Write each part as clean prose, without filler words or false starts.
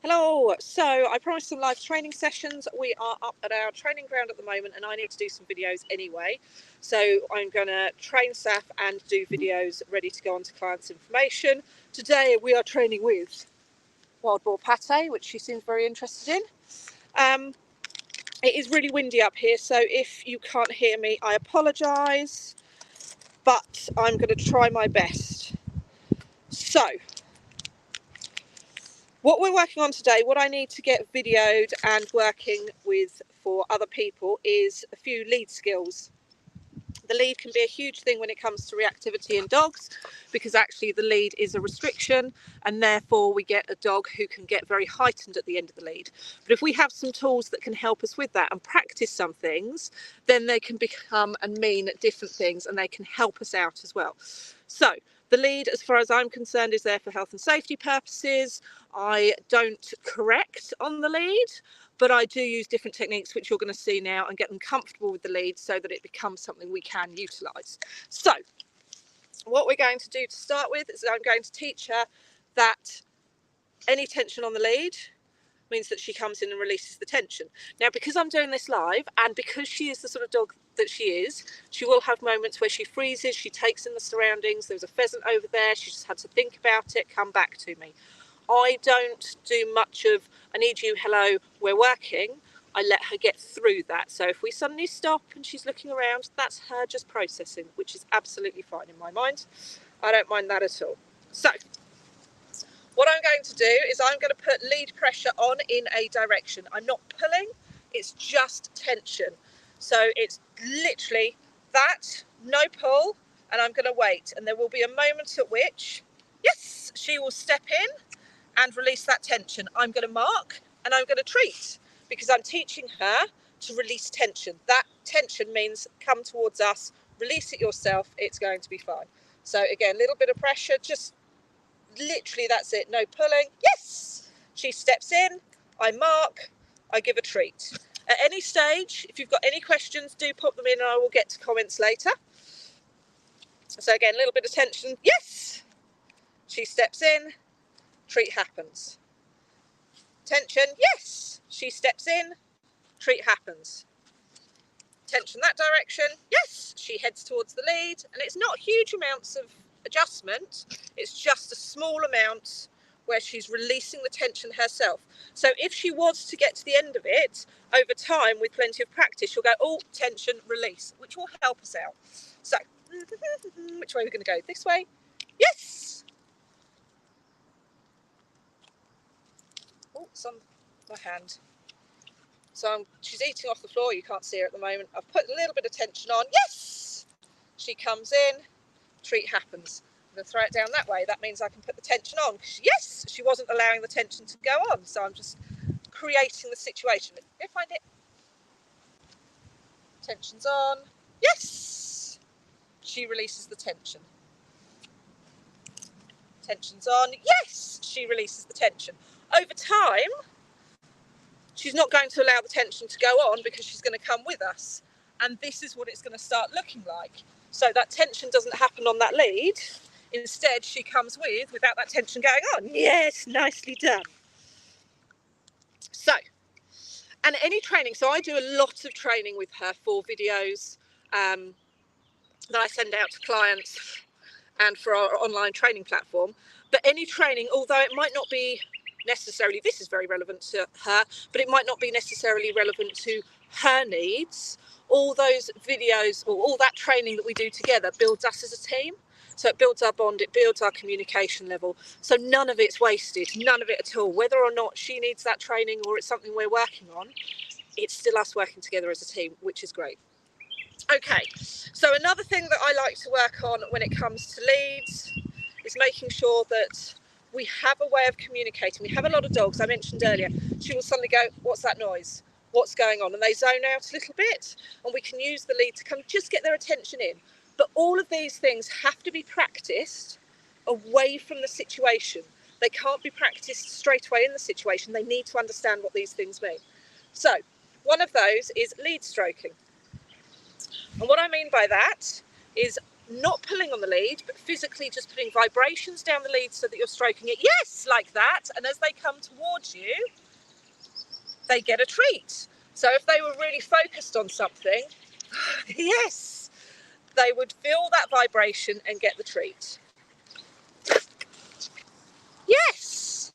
Hello, so I promised some live training sessions. We are up at our training ground at the moment and I need to do some videos anyway. So I'm going to train staff and do videos ready to go on to clients' information. Today we are training with wild boar pate, which she seems very interested in. It is really windy up here, so if you can't hear me, I apologise, but I'm going to try my best. So, what we're working on today, what I need to get videoed and working with for other people is a few lead skills. The lead can be a huge thing when it comes to reactivity in dogs because actually the lead is a restriction and therefore we get a dog who can get very heightened at the end of the lead. But if we have some tools that can help us with that and practice some things, then they can become and mean different things and they can help us out as well. So the lead, as far as I'm concerned, is there for health and safety purposes. I don't correct on the lead, but I do use different techniques, which you're going to see now, and get them comfortable with the lead so that it becomes something we can utilise. So what we're going to do to start with is I'm going to teach her that any tension on the lead means that she comes in and releases the tension. Now, because I'm doing this live and because she is the sort of dog that she is, she will have moments where she freezes, she takes in the surroundings, there's a pheasant over there, she just had to think about it, come back to me. I don't do much of, I need you, hello, we're working. I let her get through that. So if we suddenly stop and she's looking around, that's her just processing, which is absolutely fine in my mind. I don't mind that at all. So what I'm going to do is I'm going to put lead pressure on in a direction. I'm not pulling, it's just tension. So it's literally that, no pull, and I'm going to wait. And there will be a moment at which, yes, she will step in and release that tension. I'm going to mark and I'm going to treat because I'm teaching her to release tension. That tension means come towards us, release it yourself, it's going to be fine. So again, a little bit of pressure, just literally that's it, no pulling. Yes, she steps in, I mark, I give a treat. At any stage, if you've got any questions, do pop them in and I will get to comments later. So again, a little bit of tension. Yes, she steps in, treat happens. Tension, yes, she steps in, treat happens. Tension that direction, yes, she heads towards the lead, and it's not huge amounts of adjustment, it's just a small amount where she's releasing the tension herself. So if she was to get to the end of it, over time with plenty of practice, she'll go, oh, tension, release, which will help us out. So, which way are we going to go? This way? Yes! Oh, it's on my hand. So she's eating off the floor, you can't see her at the moment. I've put a little bit of tension on. Yes! She comes in, treat happens. I'm going to throw it down that way. That means I can put the tension on. Yes! She wasn't allowing the tension to go on, so I'm just creating the situation. Go find it. Tension's on. Yes! She releases the tension. Tension's on. Yes! She releases the tension. Over time, she's not going to allow the tension to go on because she's going to come with us. And this is what it's going to start looking like. So that tension doesn't happen on that lead. Instead, she comes without that tension going on. Yes, nicely done. So, and any training. So I do a lot of training with her for videos that I send out to clients and for our online training platform. But any training, although it might not be necessarily, this is very relevant to her, but it might not be necessarily relevant to her needs. All those videos or all that training that we do together builds us as a team. So it builds our bond, it builds our communication level. So none of it's wasted, none of it at all. Whether or not she needs that training or it's something we're working on, it's still us working together as a team, which is great. Okay, so another thing that I like to work on when it comes to leads is making sure that we have a way of communicating. We have a lot of dogs, I mentioned earlier, she will suddenly go, what's that noise? What's going on? And they zone out a little bit, and we can use the lead to come just get their attention in. But all of these things have to be practiced away from the situation. They can't be practiced straight away in the situation. They need to understand what these things mean. So one of those is lead stroking. And what I mean by that is not pulling on the lead, but physically just putting vibrations down the lead so that you're stroking it. Yes, like that. And as they come towards you, they get a treat. So if they were really focused on something, yes, they would feel that vibration and get the treat. Yes,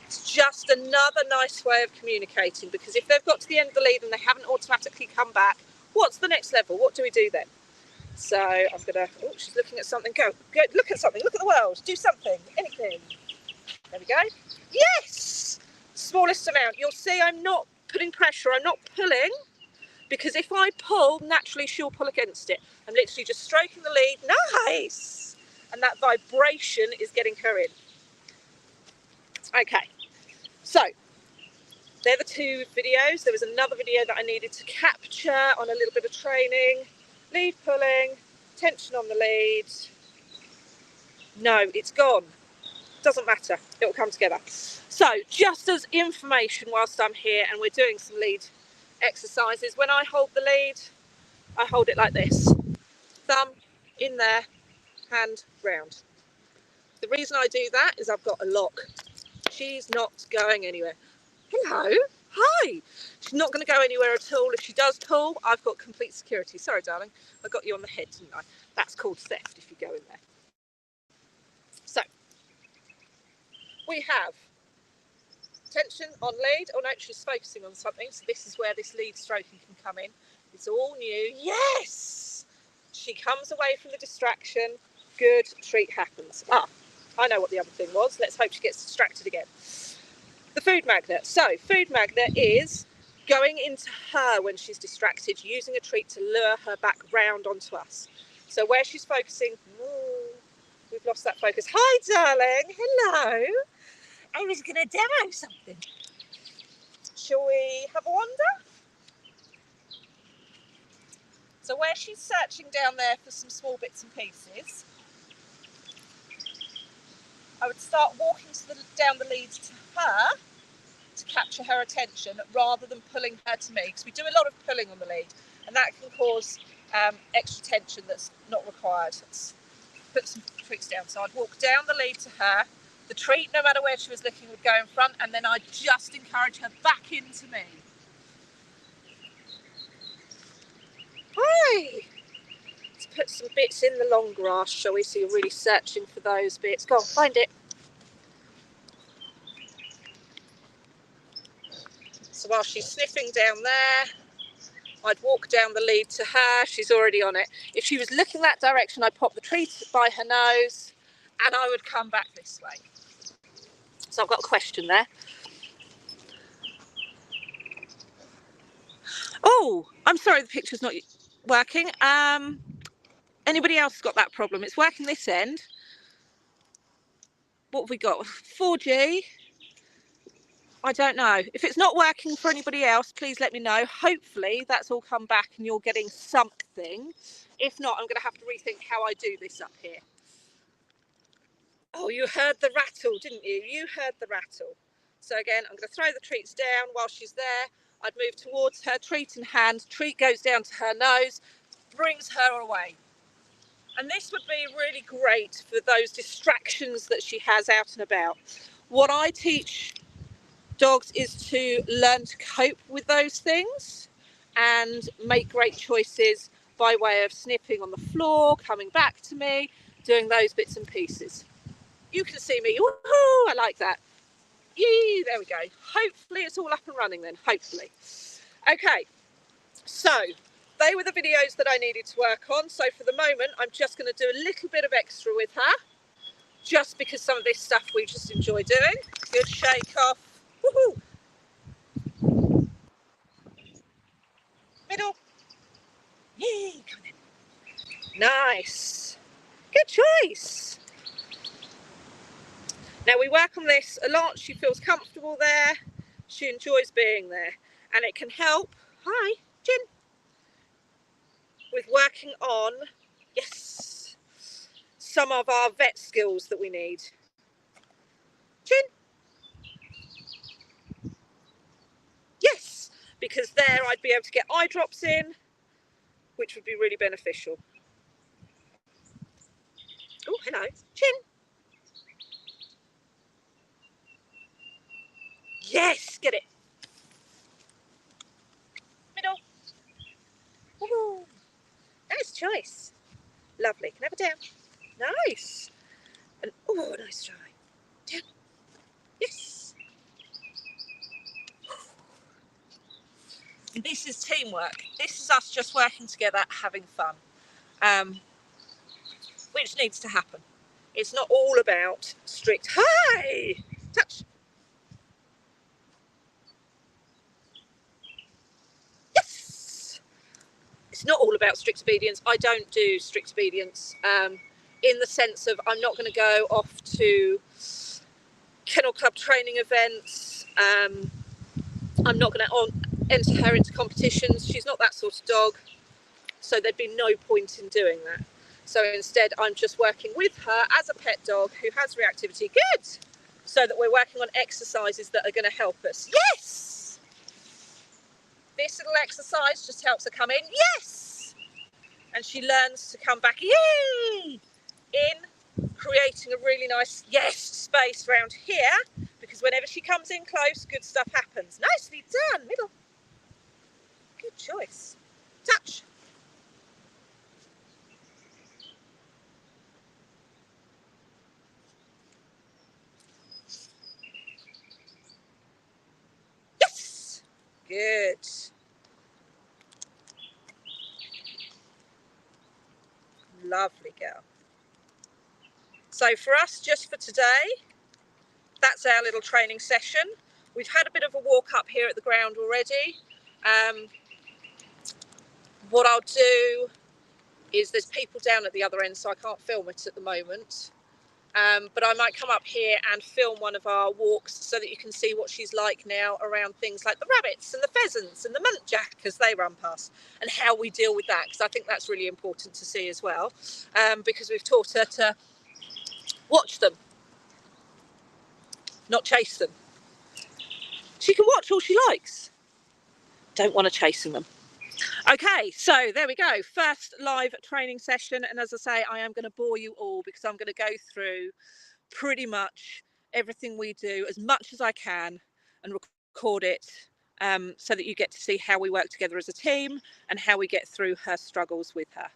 it's just another nice way of communicating, because if they've got to the end of the lead and they haven't automatically come back, what's the next level? What do we do then? So I'm gonna, oh, she's looking at something. Go, look at something, look at the world, do something, anything. There we go. Yes, smallest amount. You'll see I'm not putting pressure, I'm not pulling, because if I pull, naturally she'll pull against it. I'm literally just stroking the lead. Nice. And that vibration is getting her in. Okay, so they're the two videos. There was another video that I needed to capture on a little bit of training. Lead pulling, tension on the lead. No, it's gone. Doesn't matter, it'll come together. So just as information whilst I'm here and we're doing some lead exercises, when I hold the lead, I hold it like this. Thumb in there, hand round. The reason I do that is I've got a lock. She's not going anywhere. Hello, hi. She's not going to go anywhere at all. If she does pull, I've got complete security. Sorry, darling, I got you on the head, didn't I? That's called theft if you go in there. So we have tension on lead. Oh no, she's focusing on something. So this is where this lead stroking can come in. It's all new. Yes! She comes away from the distraction. Good, treat happens. Ah, I know what the other thing was. Let's hope she gets distracted again. The food magnet. So food magnet is going into her when she's distracted, using a treat to lure her back round onto us. So where she's focusing, we've lost that focus. Hi, darling. Hello. I was going to demo something. Shall we have a wander? So where she's searching down there for some small bits and pieces, I would start walking down the lead to her to capture her attention rather than pulling her to me, because we do a lot of pulling on the lead and that can cause extra tension that's not required. Let's put some treats down. So I'd walk down the lead to her. The treat, no matter where she was looking, would go in front, and then I'd just encourage her back into me. Hi! Let's put some bits in the long grass, shall we? So you're really searching for those bits. Go on, find it. So while she's sniffing down there, I'd walk down the lead to her. She's already on it. If she was looking that direction, I'd pop the treat by her nose and I would come back this way. So I've got a question there. Oh, I'm sorry, the picture's not working. Anybody else got that problem? It's working this end. What have we got? 4G? I don't know. If it's not working for anybody else, please let me know. Hopefully that's all come back and you're getting something. If not, I'm going to have to rethink how I do this up here. Oh, you heard the rattle, didn't you? You heard the rattle. So again, I'm going to throw the treats down while she's there. I'd move towards her, treat in hand. Treat goes down to her nose, brings her away. And this would be really great for those distractions that she has out and about. What I teach dogs is to learn to cope with those things and make great choices by way of snipping on the floor, coming back to me, doing those bits and pieces. You can see me. Woohoo! I like that. Yee, there we go. Hopefully it's all up and running then, hopefully. Okay, so they were the videos that I needed to work on. So for the moment, I'm just going to do a little bit of extra with her, just because some of this stuff we just enjoy doing. Good shake off. Woohoo! Middle. Yay, come in. Nice. Good choice. Now we work on this a lot. She feels comfortable there. She enjoys being there. And it can help, hi, Jen, with working on, yes, some of our vet skills that we need. Jen. Yes, because there I'd be able to get eye drops in, which would be really beneficial. hello. Chin. Yes, get it. Middle. Ooh, nice choice. Lovely. Can I have it down? Nice. And oh, nice try. Down. Yes. This is teamwork. This is us just working together, having fun, which needs to happen. It's not all about strict, hi, touch, yes. It's not all about strict obedience. I don't do strict obedience in the sense of I'm not going to go off to kennel club training events. I'm not going to enter her into competitions. She's not that sort of dog. So there'd be no point in doing that. So instead, I'm just working with her as a pet dog who has reactivity. Good. So that we're working on exercises that are going to help us. Yes. This little exercise just helps her come in. Yes. And she learns to come back. Yay. In, creating a really nice, yes, space around here. Because whenever she comes in close, good stuff happens. Nicely done. Middle. Good choice. Touch. Yes. Good. Lovely girl. So for us, just for today, that's our little training session. We've had a bit of a walk up here at the ground already. What I'll do is there's people down at the other end, so I can't film it at the moment. But I might come up here and film one of our walks so that you can see what she's like now around things like the rabbits and the pheasants and the muntjac as they run past, and how we deal with that, because I think that's really important to see as well, because we've taught her to watch them, not chase them. She can watch all she likes. Don't want to chasing them. Okay, so there we go. First live training session. And as I say, I am going to bore you all because I'm going to go through pretty much everything we do as much as I can and record it so that you get to see how we work together as a team and how we get through her struggles with her.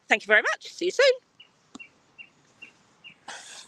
Thank you very much. See you soon.